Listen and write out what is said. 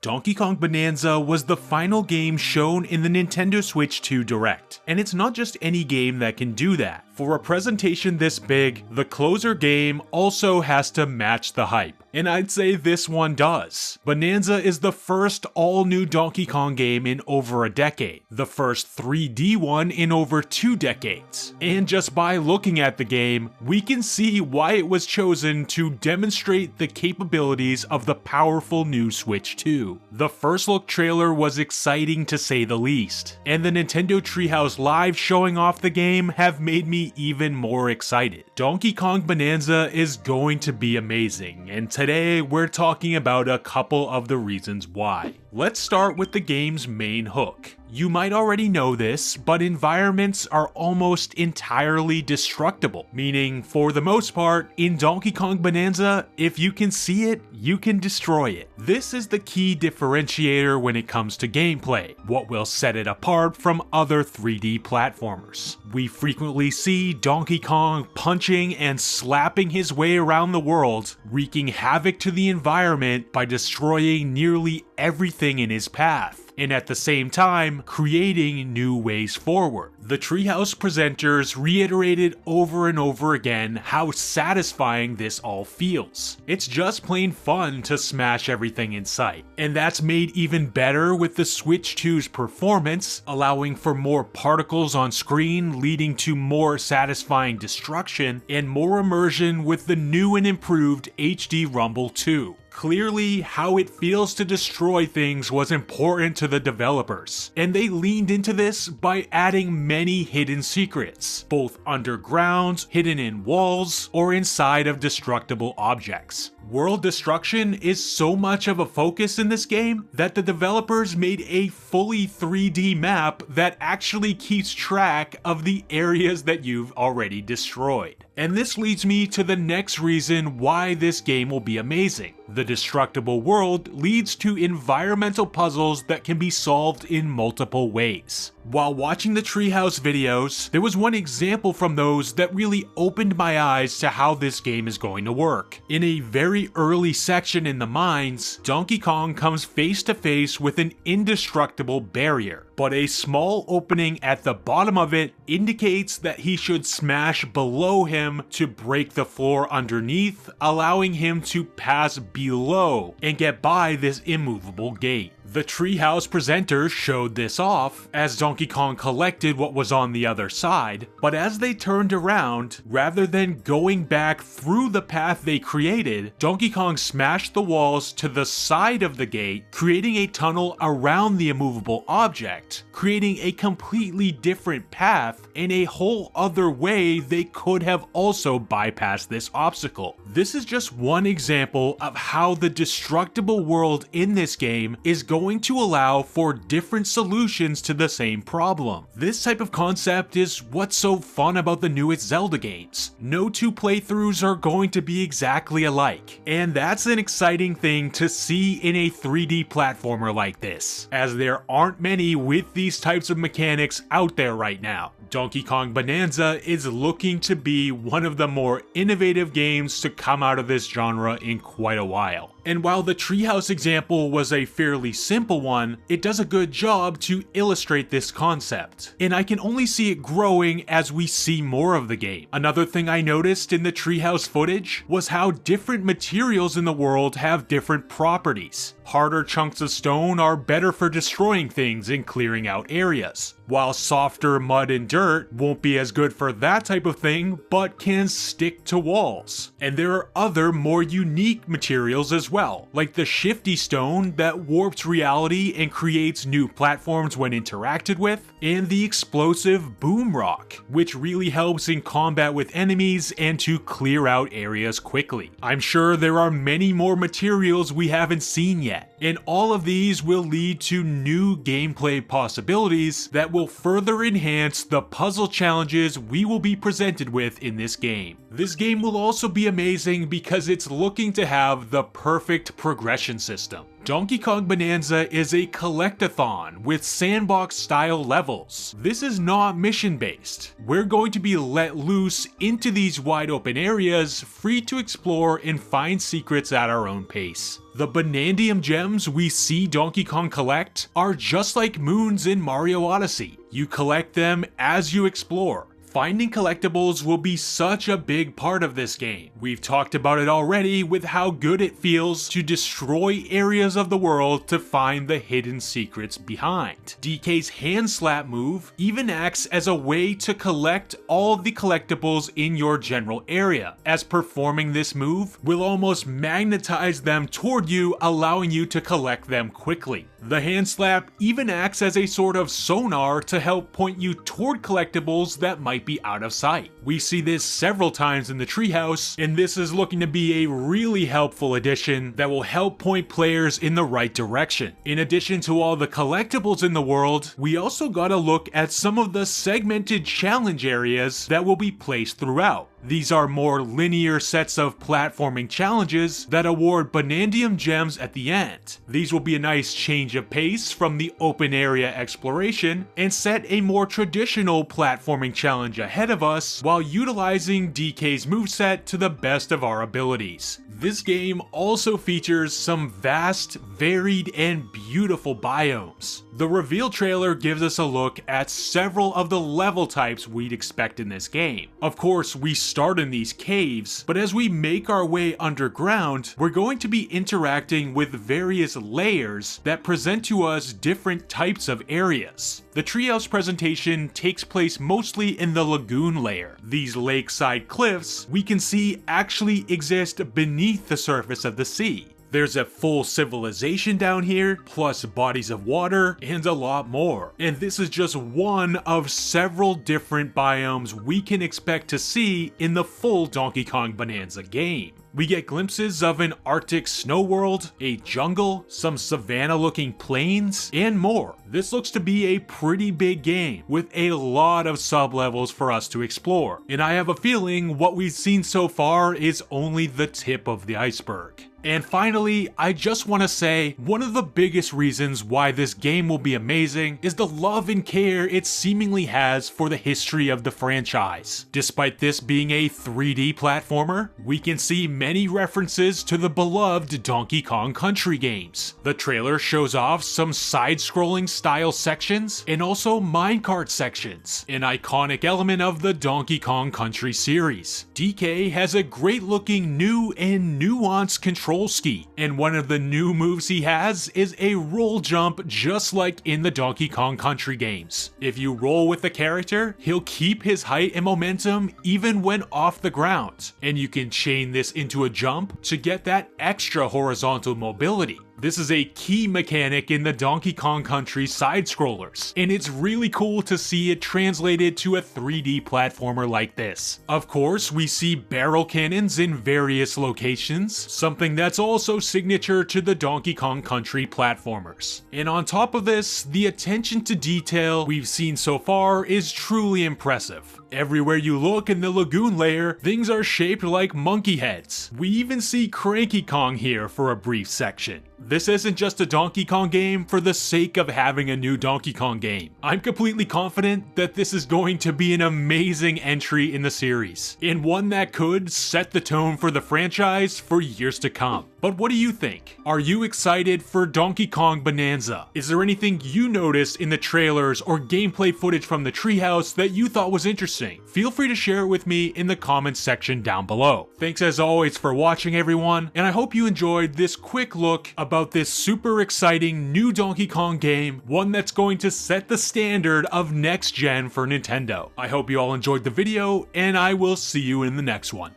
Donkey Kong Bananza was the final game shown in the Nintendo Switch 2 Direct, and it's not just any game that can do that. For a presentation this big, the closer game also has to match the hype, and I'd say this one does. Bananza is the first all-new Donkey Kong game in over a decade, the first 3D one in over 2 decades, and just by looking at the game, we can see why it was chosen to demonstrate the capabilities of the powerful new Switch 2. The first look trailer was exciting to say the least, and the Nintendo Treehouse Live showing off the game have made me even more excited. Donkey Kong Bananza is going to be amazing, and today we're talking about a couple of the reasons why. Let's start with the game's main hook. You might already know this, but environments are almost entirely destructible, meaning for the most part, in Donkey Kong Bananza, if you can see it, you can destroy it. This is the key differentiator when it comes to gameplay, what will set it apart from other 3D platformers. We frequently see Donkey Kong punching and slapping his way around the world, wreaking havoc to the environment by destroying nearly everything in his path, and at the same time, creating new ways forward. The Treehouse presenters reiterated over and over again how satisfying this all feels. It's just plain fun to smash everything in sight. And that's made even better with the Switch 2's performance, allowing for more particles on screen, leading to more satisfying destruction, and more immersion with the new and improved HD Rumble 2. Clearly, how it feels to destroy things was important to the developers, and they leaned into this by adding many hidden secrets, both underground, hidden in walls, or inside of destructible objects. World destruction is so much of a focus in this game that the developers made a fully 3D map that actually keeps track of the areas that you've already destroyed. And this leads me to the next reason why this game will be amazing. The destructible world leads to environmental puzzles that can be solved in multiple ways. While watching the Treehouse videos, there was one example from those that really opened my eyes to how this game is going to work. In a very early section in the mines, Donkey Kong comes face to face with an indestructible barrier, but a small opening at the bottom of it indicates that he should smash below him to break the floor underneath, allowing him to pass below and get by this immovable gate. The Treehouse presenters showed this off as Donkey Kong collected what was on the other side, but as they turned around, rather than going back through the path they created, Donkey Kong smashed the walls to the side of the gate, creating a tunnel around the immovable object, creating a completely different path and a whole other way they could have also bypassed this obstacle. This is just one example of how the destructible world in this game is going to allow for different solutions to the same problem. This type of concept is what's so fun about the newest Zelda games. No two playthroughs are going to be exactly alike, and that's an exciting thing to see in a 3D platformer like this, as there aren't many with these types of mechanics out there right now. Donkey Kong Bananza is looking to be one of the more innovative games to come out of this genre in quite a while. And while the Treehouse example was a fairly simple one, it does a good job to illustrate this concept. And I can only see it growing as we see more of the game. Another thing I noticed in the Treehouse footage was how different materials in the world have different properties. Harder chunks of stone are better for destroying things and clearing out areas, while softer mud and dirt won't be as good for that type of thing, but can stick to walls. And there are other more unique materials as well, like the shifty stone that warps reality and creates new platforms when interacted with, and the explosive boom rock, which really helps in combat with enemies and to clear out areas quickly. I'm sure there are many more materials we haven't seen yet, and all of these will lead to new gameplay possibilities that will further enhance the puzzle challenges we will be presented with in this game. This game will also be amazing because it's looking to have the perfect progression system. Donkey Kong Bananza is a collectathon with sandbox-style levels. This is not mission-based. We're going to be let loose into these wide-open areas, free to explore and find secrets at our own pace. The Banandium gems we see Donkey Kong collect are just like moons in Mario Odyssey. You collect them as you explore. Finding collectibles will be such a big part of this game. We've talked about it already with how good it feels to destroy areas of the world to find the hidden secrets behind. DK's hand slap move even acts as a way to collect all of the collectibles in your general area, as performing this move will almost magnetize them toward you, allowing you to collect them quickly. The hand slap even acts as a sort of sonar to help point you toward collectibles that might be out of sight. We see this several times in the Treehouse, and this is looking to be a really helpful addition that will help point players in the right direction. In addition to all the collectibles in the world, we also got a look at some of the segmented challenge areas that will be placed throughout. These are more linear sets of platforming challenges that award Banandium gems at the end. These will be a nice change of pace from the open area exploration and set a more traditional platforming challenge ahead of us while utilizing DK's moveset to the best of our abilities. This game also features some vast, varied, and beautiful biomes. The reveal trailer gives us a look at several of the level types we'd expect in this game. Of course, we start in these caves, but as we make our way underground, we're going to be interacting with various layers that present to us different types of areas. The Treehouse presentation takes place mostly in the lagoon layer. These lakeside cliffs we can see actually exist beneath the surface of the sea. There's a full civilization down here, plus bodies of water, and a lot more. And this is just one of several different biomes we can expect to see in the full Donkey Kong Bananza game. We get glimpses of an Arctic snow world, a jungle, some savanna-looking plains, and more. This looks to be a pretty big game, with a lot of sub-levels for us to explore. And I have a feeling what we've seen so far is only the tip of the iceberg. And finally, I just want to say, one of the biggest reasons why this game will be amazing is the love and care it seemingly has for the history of the franchise. Despite this being a 3D platformer, we can see many references to the beloved Donkey Kong Country games. The trailer shows off some side-scrolling style sections and also minecart sections, an iconic element of the Donkey Kong Country series. DK has a great looking new and nuanced control ski, and one of the new moves he has is a roll jump just like in the Donkey Kong Country games. If you roll with the character, he'll keep his height and momentum even when off the ground, and you can chain this into a jump to get that extra horizontal mobility. This is a key mechanic in the Donkey Kong Country side-scrollers, and it's really cool to see it translated to a 3D platformer like this. Of course, we see barrel cannons in various locations, something that's also signature to the Donkey Kong Country platformers. And on top of this, the attention to detail we've seen so far is truly impressive. Everywhere you look in the lagoon layer, things are shaped like monkey heads. We even see Cranky Kong here for a brief section. This isn't just a Donkey Kong game for the sake of having a new Donkey Kong game. I'm completely confident that this is going to be an amazing entry in the series, and one that could set the tone for the franchise for years to come. But what do you think? Are you excited for Donkey Kong Bananza? Is there anything you noticed in the trailers or gameplay footage from the Treehouse that you thought was interesting? Feel free to share it with me in the comments section down below. Thanks as always for watching, everyone, and I hope you enjoyed this quick look about this super exciting new Donkey Kong game, one that's going to set the standard of next gen for Nintendo. I hope you all enjoyed the video, and I will see you in the next one.